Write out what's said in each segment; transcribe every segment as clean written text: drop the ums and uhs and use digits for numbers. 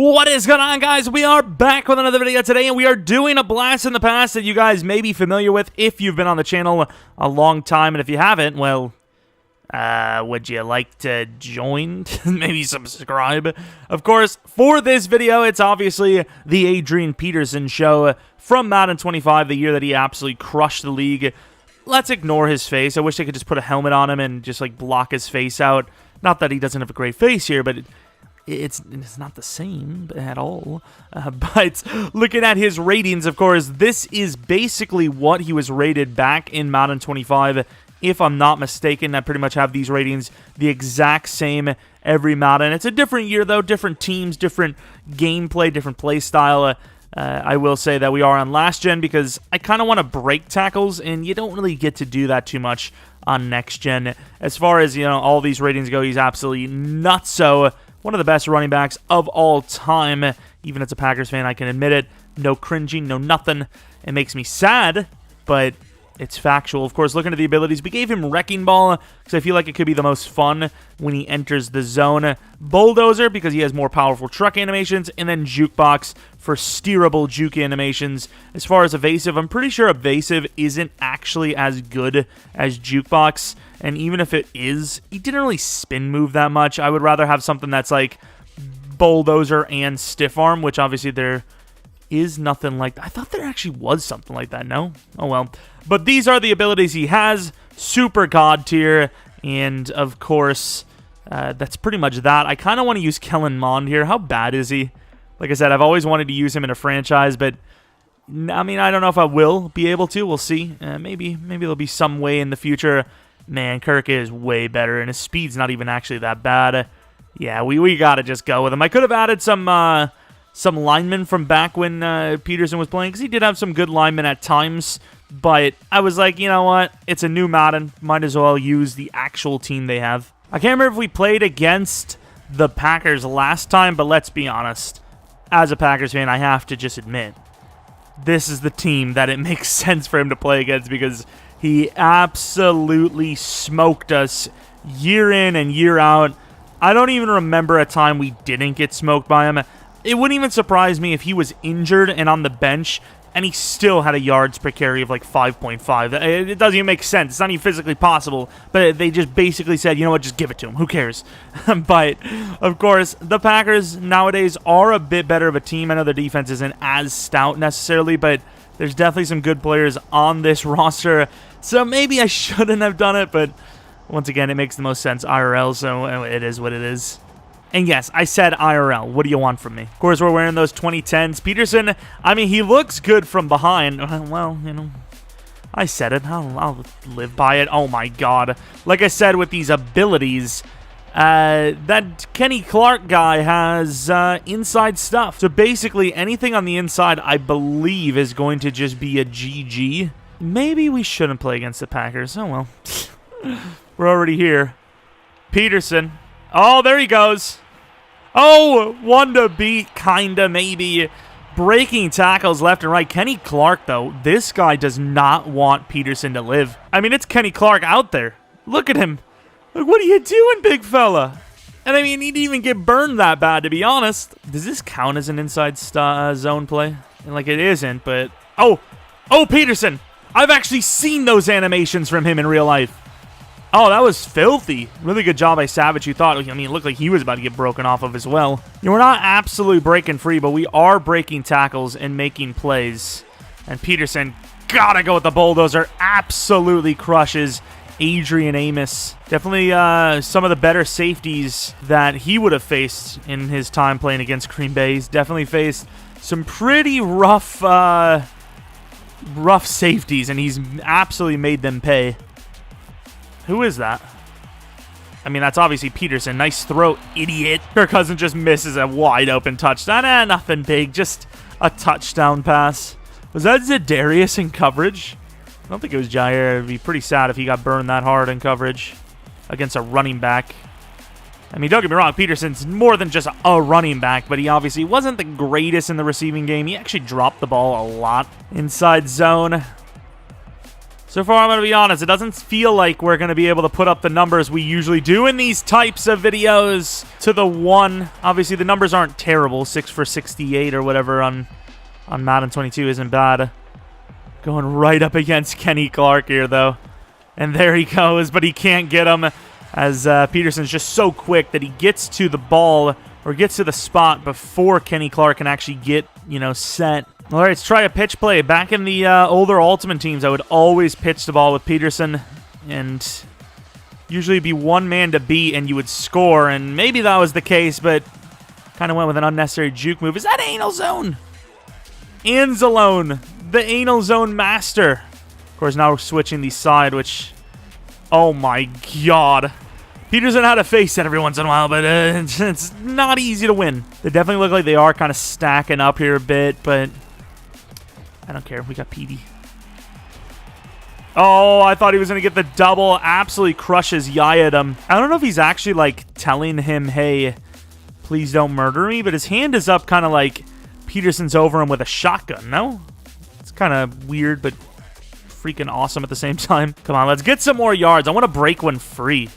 What is going on, guys? We are back with another video today, and we are doing a blast in the past that you guys may be familiar with if you've been on the channel a long time, and if you haven't, well, would you like to join? Maybe subscribe? Of course, for this video, it's obviously the Adrian Peterson show from Madden 25, the year that he absolutely crushed the league. Let's ignore his face. I wish they could just put a helmet on him and just, like, block his face out. Not that he doesn't have a great face here, but it's not the same at all. But looking at his ratings, of course, this is basically what he was rated back in Madden 25. If I'm not mistaken, I pretty much have these ratings the exact same every Madden. It's a different year, though. Different teams, different gameplay, different play style. I will say that we are on last gen because I kind of want to break tackles, and you don't really get to do that too much on next gen. As far as, you know, all these ratings go, he's absolutely nutso. One of the best running backs of all time. Even as a Packers fan, I can admit it. No cringing, no nothing. It makes me sad, but it's factual. Of course, looking at the abilities, we gave him Wrecking Ball because I feel like it could be the most fun when he enters the zone. Bulldozer because he has more powerful truck animations, and then Jukebox for steerable juke animations. As far as Evasive, I'm pretty sure Evasive isn't actually as good as Jukebox, and even if it is, he didn't really spin move that much. I would rather have something that's like Bulldozer and Stiff Arm, which obviously there is nothing like that. I thought there actually was something like that. No? Oh well. But these are the abilities he has. Super God tier. And, of course, that's pretty much that. I kind of want to use Kellen Mond here. How bad is he? Like I said, I've always wanted to use him in a franchise, but I mean, I don't know if I will be able to. We'll see. Maybe there'll be some way in the future. Man, Kirk is way better, and his speed's not even actually that bad. Yeah, we got to just go with him. I could have added some linemen from back when Peterson was playing, because he did have some good linemen at times. But I was like, you know what? It's a new Madden. Might as well use the actual team they have. I can't remember if we played against the Packers last time, but let's be honest. As a Packers fan, I have to just admit, this is the team that it makes sense for him to play against, because he absolutely smoked us year in and year out. I don't even remember a time we didn't get smoked by him. It wouldn't even surprise me if he was injured and on the bench, and he still had a yards per carry of like 5.5. It doesn't even make sense. It's not even physically possible. But they just basically said, you know what, just give it to him. Who cares? But, of course, the Packers nowadays are a bit better of a team. I know their defense isn't as stout necessarily, but there's definitely some good players on this roster. So maybe I shouldn't have done it, but once again, it makes the most sense IRL, so it is what it is. And yes, I said IRL. What do you want from me? Of course, we're wearing those 2010s. Peterson, I mean, he looks good from behind. Well, you know, I said it. I'll live by it. Oh, my God. Like I said, with these abilities, that Kenny Clark guy has inside stuff. So basically, anything on the inside, I believe, is going to just be a GG. Maybe we shouldn't play against the Packers. Oh, well. We're already here. Peterson. Oh, there he goes. Oh, one to beat, kinda, maybe. Breaking tackles left and right. Kenny Clark, though, this guy does not want Peterson to live. I mean, it's Kenny Clark out there. Look at him. Like, what are you doing, big fella? And I mean, he didn't even get burned that bad, to be honest. Does this count as an inside zone play? And, like, it isn't, but... Oh, Peterson. I've actually seen those animations from him in real life. Oh, that was filthy. Really good job by Savage, who thought, I mean, it looked like he was about to get broken off of as well. You know, we're not absolutely breaking free, but we are breaking tackles and making plays. And Peterson, gotta go with the bulldozer, absolutely crushes Adrian Amos. Definitely some of the better safeties that he would have faced in his time playing against Green Bay. He's definitely faced some pretty rough safeties, and he's absolutely made them pay. Who is that? I mean, that's obviously Peterson. Nice throw, idiot. Kirk Cousins just misses a wide-open touchdown. Nothing big, just a touchdown pass. Was that Za'Darius in coverage? I don't think it was Jair. It'd be pretty sad if he got burned that hard in coverage against a running back. I mean, don't get me wrong, Peterson's more than just a running back, but he obviously wasn't the greatest in the receiving game. He actually dropped the ball a lot. Inside zone. So far, I'm going to be honest, it doesn't feel like we're going to be able to put up the numbers we usually do in these types of videos to the 1. Obviously, the numbers aren't terrible. 6 for 68 or whatever on Madden 22 isn't bad. Going right up against Kenny Clark here, though. And there he goes, but he can't get him as Peterson's just so quick that he gets to the ball or gets to the spot before Kenny Clark can actually get, set. All right, let's try a pitch play. Back in the older Ultimate teams, I would always pitch the ball with Peterson and usually be one man to beat and you would score, and maybe that was the case, but kind of went with an unnecessary juke move. Is that anal zone? Anzalone, the anal zone master. Of course, now we're switching the side, which, oh my god. Peterson had a face set every once in a while, but it's not easy to win. They definitely look like they are kind of stacking up here a bit, but I don't care. We got PD. Oh, I thought he was going to get the double. Absolutely crushes Yayadam. I don't know if he's actually, like, telling him, hey, please don't murder me, but his hand is up kind of like Peterson's over him with a shotgun, no? It's kind of weird, but freaking awesome at the same time. Come on, let's get some more yards. I want to break one free.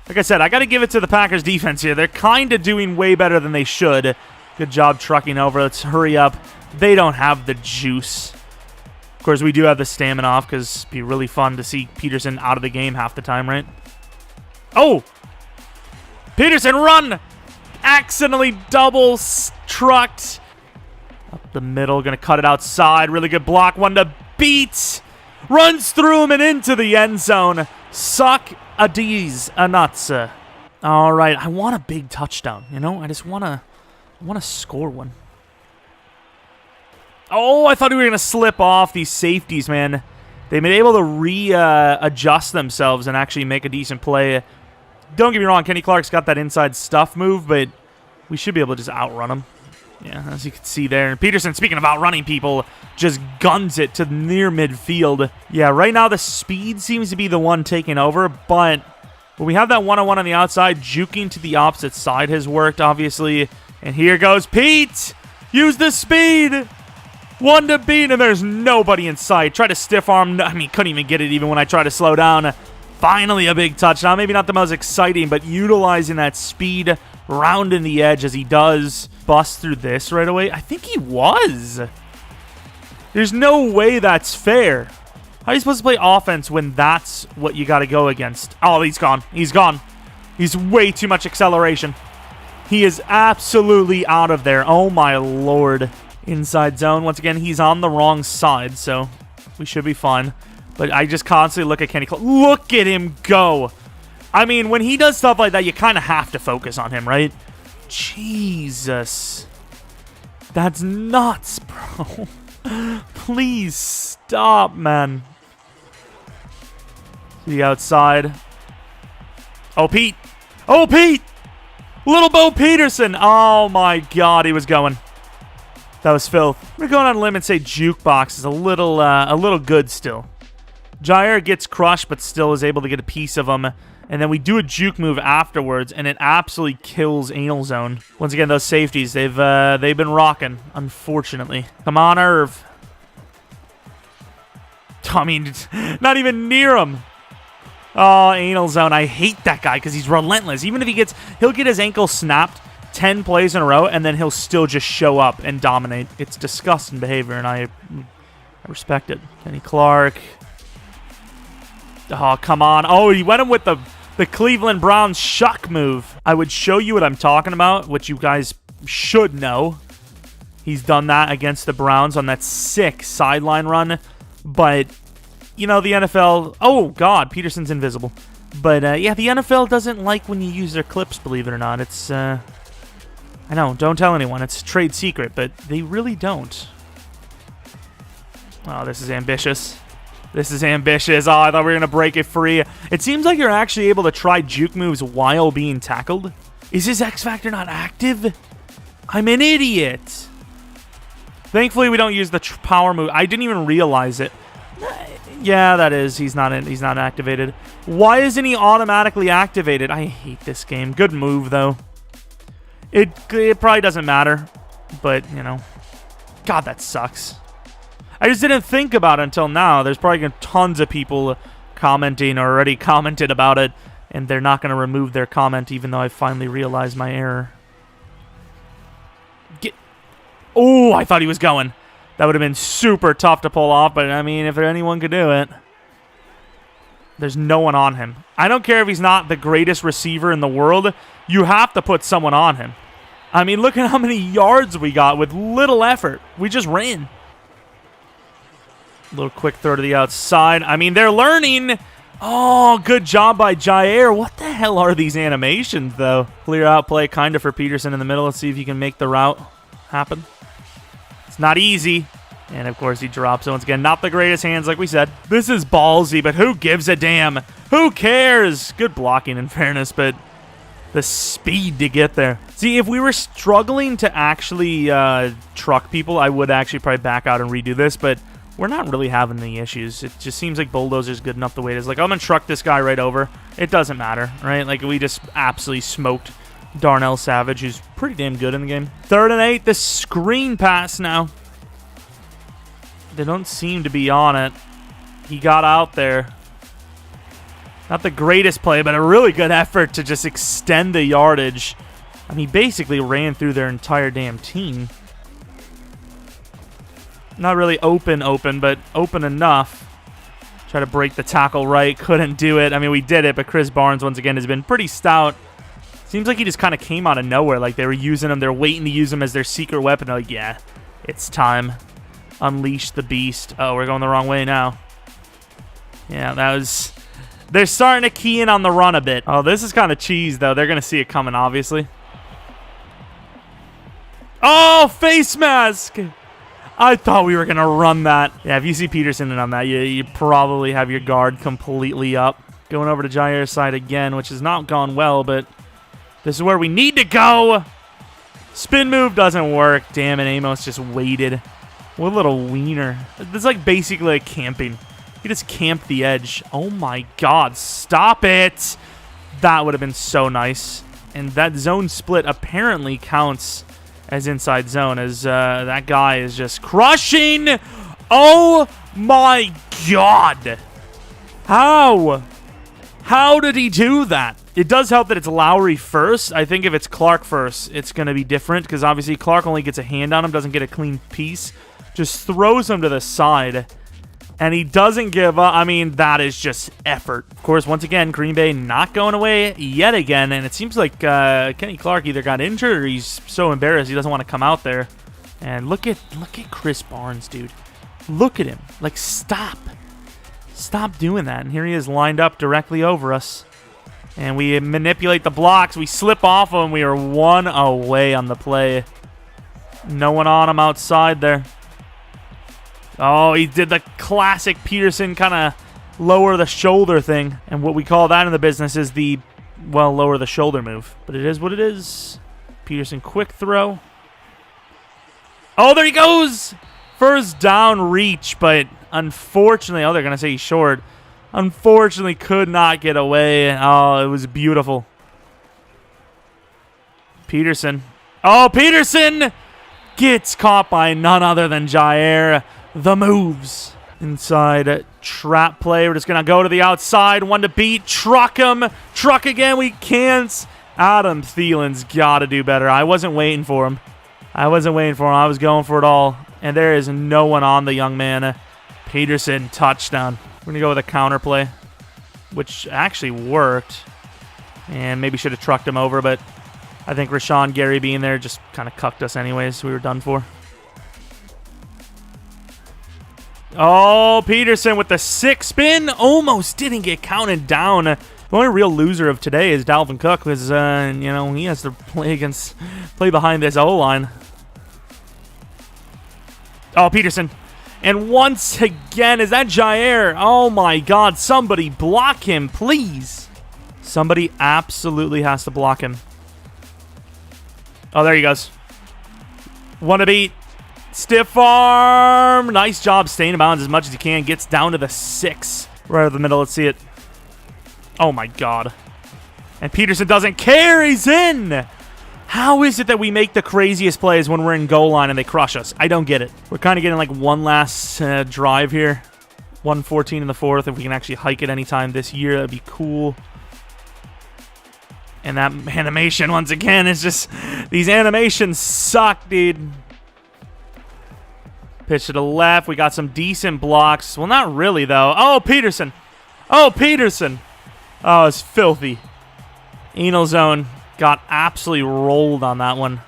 Like I said, I got to give it to the Packers defense here. They're kind of doing way better than they should. Good job trucking over. Let's hurry up. They don't have the juice. Of course, we do have the stamina off because it'd be really fun to see Peterson out of the game half the time, right? Oh! Peterson, run! Accidentally double trucked. Up the middle, going to cut it outside. Really good block. One to beat. Runs through him and into the end zone. Suck a D's a nuts. All right, I want a big touchdown. I just want to score one. Oh, I thought we were going to slip off these safeties, man. They've been able to readjust themselves and actually make a decent play. Don't get me wrong, Kenny Clark's got that inside stuff move, but we should be able to just outrun him. Yeah, as you can see there. And Peterson, speaking of outrunning people, just guns it to near midfield. Yeah, right now the speed seems to be the one taking over, but when we have that one-on-one on the outside, juking to the opposite side has worked, obviously. And here goes Pete! Use the speed! One to beat, and there's nobody in sight. Try to stiff arm. I mean, couldn't even get it even when I tried to slow down. Finally a big touchdown. Maybe not the most exciting, but utilizing that speed, rounding the edge as he does. Bust through this right away. I think he was. There's no way that's fair. How are you supposed to play offense when that's what you got to go against? Oh, he's gone. He's gone. He's way too much acceleration. He is absolutely out of there. Oh, my Lord. Inside zone. Once again, he's on the wrong side, so we should be fine. But I just constantly look at Kenny Clark. Look at him go. I mean, when he does stuff like that, you kind of have to focus on him, right? Jesus. That's nuts, bro. Please stop, man. The outside. Oh, Pete. Oh, Pete. Little Bo Peterson. Oh, my God. He was going. That was filth. We're going on a limb and say Jukebox is a little good still. Jair gets crushed, but still is able to get a piece of him. And then we do a juke move afterwards, and it absolutely kills Anal Zone. Once again, those safeties, they've been rocking, unfortunately. Come on, Irv. I mean, not even near him. Oh, Anal Zone. I hate that guy because he's relentless. Even if he'll get his ankle snapped 10 plays in a row, and then he'll still just show up and dominate. It's disgusting behavior, and I respect it. Kenny Clark. Oh, come on. Oh, he went in with the Cleveland Browns shuck move. I would show you what I'm talking about, which you guys should know. He's done that against the Browns on that sick sideline run. But, the NFL... Oh, God, Peterson's invisible. But, yeah, the NFL doesn't like when you use their clips, believe it or not. It's, I know, don't tell anyone. It's a trade secret, but they really don't. Oh, this is ambitious. This is ambitious. Oh, I thought we were going to break it free. It seems like you're actually able to try juke moves while being tackled. Is his X Factor not active? I'm an idiot. Thankfully, we don't use the power move. I didn't even realize it. Yeah, that is. He's not activated. Why isn't he automatically activated? I hate this game. Good move, though. It probably doesn't matter. But, God, that sucks. I just didn't think about it until now. There's probably tons of people commenting or already commented about it, and they're not going to remove their comment even though I finally realized my error. Oh, I thought he was going. That would have been super tough to pull off, but I mean, if anyone could do it. There's no one on him. I don't care if he's not the greatest receiver in the world. You have to put someone on him. I mean, look at how many yards we got with little effort. We just ran. A little quick throw to the outside. I mean, they're learning. Oh, good job by Jair. What the hell are these animations, though? Clear out play kind of for Peterson in the middle. Let's see if he can make the route happen. It's not easy. And, of course, he drops it once again. Not the greatest hands, like we said. This is ballsy, but who gives a damn? Who cares? Good blocking, in fairness, but the speed to get there. See, if we were struggling to actually truck people, I would actually probably back out and redo this, but we're not really having any issues. It just seems like Bulldozer's good enough the way it is. Like, I'm going to truck this guy right over. It doesn't matter, right? Like, we just absolutely smoked Darnell Savage, who's pretty damn good in the game. 3rd and 8, the screen pass now. They don't seem to be on it. He got out there. Not the greatest play, but a really good effort to just extend the yardage. I mean, he basically ran through their entire damn team. Not really open, but open enough. Try to break the tackle right. Couldn't do it. I mean, we did it, but Chris Barnes, once again, has been pretty stout. Seems like he just kind of came out of nowhere. Like, they were using him. They're waiting to use him as their secret weapon. They're like, yeah, it's time. Unleash the beast. Oh, we're going the wrong way now. Yeah, that was... They're starting to key in on the run a bit. Oh, this is kind of cheese, though. They're going to see it coming, obviously. Oh, face mask! I thought we were going to run that. Yeah, if you see Peterson in on that, you probably have your guard completely up. Going over to Jair's side again, which has not gone well, but this is where we need to go. Spin move doesn't work. Damn it, Amos just waited. What a little wiener. It's like basically like camping. He just camped the edge. Oh my god, stop it! That would have been so nice. And that zone split apparently counts as inside zone, as that guy is just crushing. Oh my god! How? How did he do that? It does help that it's Lowry first. I think if it's Clark first, it's going to be different, because obviously Clark only gets a hand on him, doesn't get a clean piece. Just throws him to the side, and he doesn't give up. I mean, that is just effort. Of course, once again, Green Bay not going away yet again, and it seems like Kenny Clark either got injured or he's so embarrassed he doesn't want to come out there. And look at Chris Barnes, dude. Look at him. Like, stop. Stop doing that. And here he is lined up directly over us. And we manipulate the blocks. We slip off of him. We are one away on the play. No one on him outside there. Oh, he did the classic Peterson kind of lower the shoulder thing. And what we call that in the business is the, well, lower the shoulder move. But it is what it is. Peterson, quick throw. Oh, there he goes. First down reach, but unfortunately, oh, they're going to say he's short. Unfortunately, could not get away. Oh, it was beautiful. Peterson. Oh, Peterson gets caught by none other than Jair. The moves. Inside trap play. We're just going to go to the outside. One to beat. Truck him. Truck again. We can't. Adam Thielen's got to do better. I wasn't waiting for him. I was going for it all. And there is no one on the young man. Peterson, touchdown. We're going to go with a counter play, which actually worked. And maybe should have trucked him over, but I think Rashawn Gary being there just kind of cucked us anyways. We were done for. Oh, Peterson with the 6 spin. Almost didn't get counted down. The only real loser of today is Dalvin Cook, because, he has to play behind this O-line. Oh, Peterson. And once again, is that Jair? Oh, my God. Somebody block him, please. Somebody absolutely has to block him. Oh, there he goes. One to beat. Stiff arm. Nice job staying in bounds as much as he can. Gets down to the 6. Right over the middle. Let's see it. Oh, my God. And Peterson doesn't care. He's in. How is it that we make the craziest plays when we're in goal line and they crush us? I don't get it. We're kind of getting like one last drive here. 1:14 in the fourth. If we can actually hike it anytime this year, that'd be cool. And that animation, once again, is just... These animations suck, dude. Pitch to the left. We got some decent blocks. Well, not really, though. Oh, Peterson. Oh, Peterson. Oh, it's filthy. Anal zone. Got absolutely rolled on that one.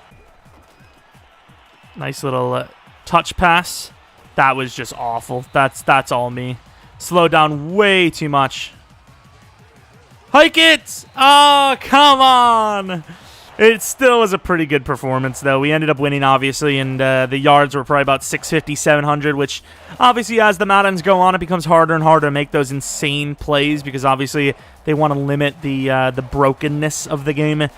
Nice little touch pass. That was just awful. That's all me. Slowed down way too much. Hike it! Oh, come on! It still was a pretty good performance, though. We ended up winning, obviously, and the yards were probably about 650, 700, which obviously as the Maddens go on, it becomes harder and harder to make those insane plays because obviously they want to limit the brokenness of the game.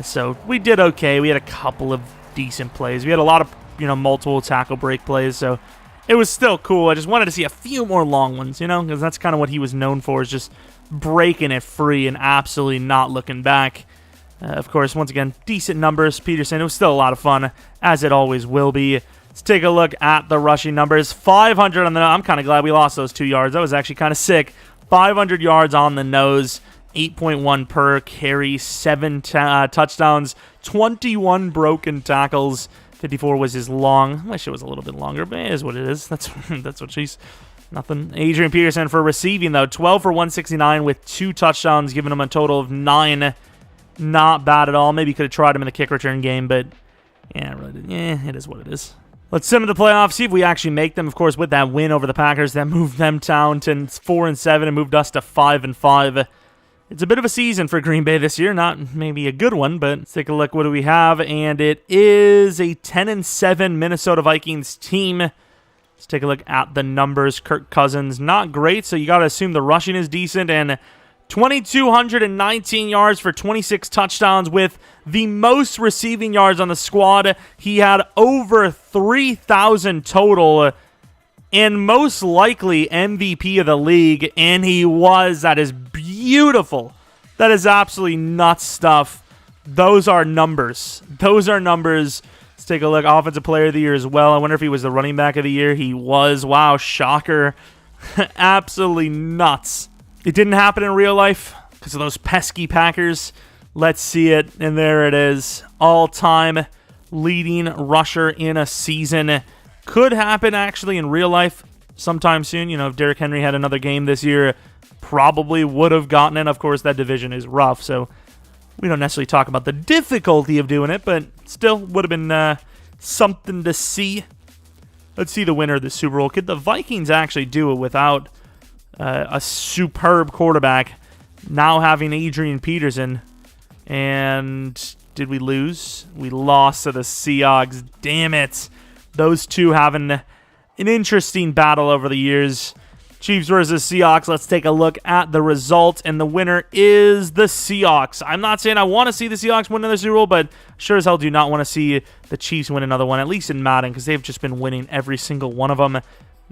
So we did okay. We had a couple of decent plays. We had a lot of, multiple tackle break plays, so it was still cool. I just wanted to see a few more long ones, because that's kind of what he was known for, is just breaking it free and absolutely not looking back. Of course, once again, decent numbers. Peterson, it was still a lot of fun, as it always will be. Let's take a look at the rushing numbers. 500 on the nose. I'm kind of glad we lost those 2 yards. That was actually kind of sick. 500 yards on the nose, 8.1 per carry, 7 touchdowns, 21 broken tackles. 54 was his long. I wish it was a little bit longer, but it is what it is. That's what she's... Nothing. Adrian Peterson for receiving, though. 12 for 169 with 2 touchdowns, giving him a total of 9. Not bad at all. Maybe could have tried him in the kick return game, but yeah, really didn't. Yeah, it is what it is. Let's sim the playoffs, see if we actually make them. Of course, with that win over the Packers, that moved them down to 4-7 and moved us to 5-5. It's a bit of a season for Green Bay this year. Not maybe a good one, but let's take a look. What do we have? And it is a 10-7 Minnesota Vikings team. Let's take a look at the numbers. Kirk Cousins, not great, so you got to assume the rushing is decent. And 2,219 yards for 26 touchdowns with the most receiving yards on the squad. He had over 3,000 total and most likely MVP of the league, and he was. That is beautiful. That is absolutely nuts stuff. Those are numbers. Those are numbers. Let's take a look. Offensive Player of the Year as well. I wonder if he was the running back of the year. He was. Wow, shocker. Absolutely nuts. It didn't happen in real life because of those pesky Packers. Let's see it, and there it is. All-time leading rusher in a season. Could happen, actually, in real life sometime soon. If Derrick Henry had another game this year, probably would have gotten it. Of course, that division is rough, so we don't necessarily talk about the difficulty of doing it, but still would have been something to see. Let's see the winner of the Super Bowl. Could the Vikings actually do it without a superb quarterback, now having Adrian Peterson? And did we lose? We lost to the Seahawks. Damn it. Those two having an interesting battle over the years. Chiefs versus Seahawks. Let's take a look at the result, and the winner is the Seahawks. I'm not saying I want to see the Seahawks win another Super Bowl, but sure as hell do not want to see the Chiefs win another one, at least in Madden, because they've just been winning every single one of them.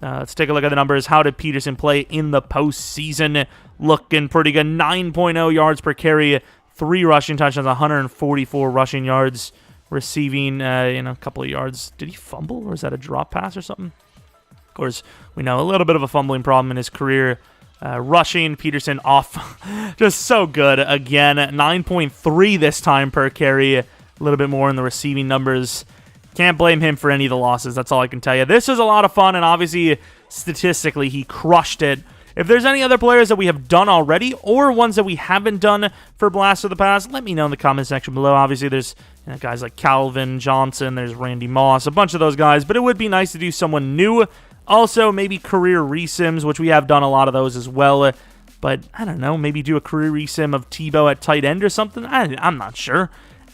Let's take a look at the numbers. How did Peterson play in the postseason? Looking pretty good. 9.0 yards per carry, 3 rushing touchdowns, 144 rushing yards. Receiving, a couple of yards. Did he fumble, or is that a drop pass or something? Of course, we know a little bit of a fumbling problem in his career. Rushing, Peterson off. Just so good. Again, 9.3 this time per carry. A little bit more in the receiving numbers. Can't blame him for any of the losses. That's all I can tell you. This was a lot of fun, and obviously, statistically, he crushed it. If there's any other players that we have done already, or ones that we haven't done for Blast of the Past, let me know in the comment section below. Obviously, there's guys like Calvin Johnson, there's Randy Moss, a bunch of those guys, but it would be nice to do someone new. Also, maybe career resims, which we have done a lot of those as well. But, I don't know, maybe do a career resim of Tebow at tight end or something? I'm not sure.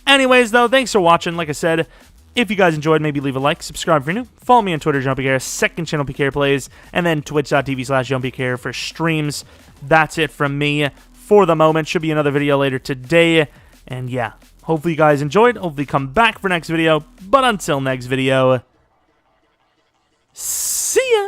Anyways, though, thanks for watching. Like I said, if you guys enjoyed, maybe leave a like, subscribe if you're new, follow me on Twitter, Jeromepkr, second channel PK Plays, and then twitch.tv/Jeromepkr for streams. That's it from me for the moment. Should be another video later today. And yeah, hopefully you guys enjoyed. Hopefully come back for next video. But until next video, see ya!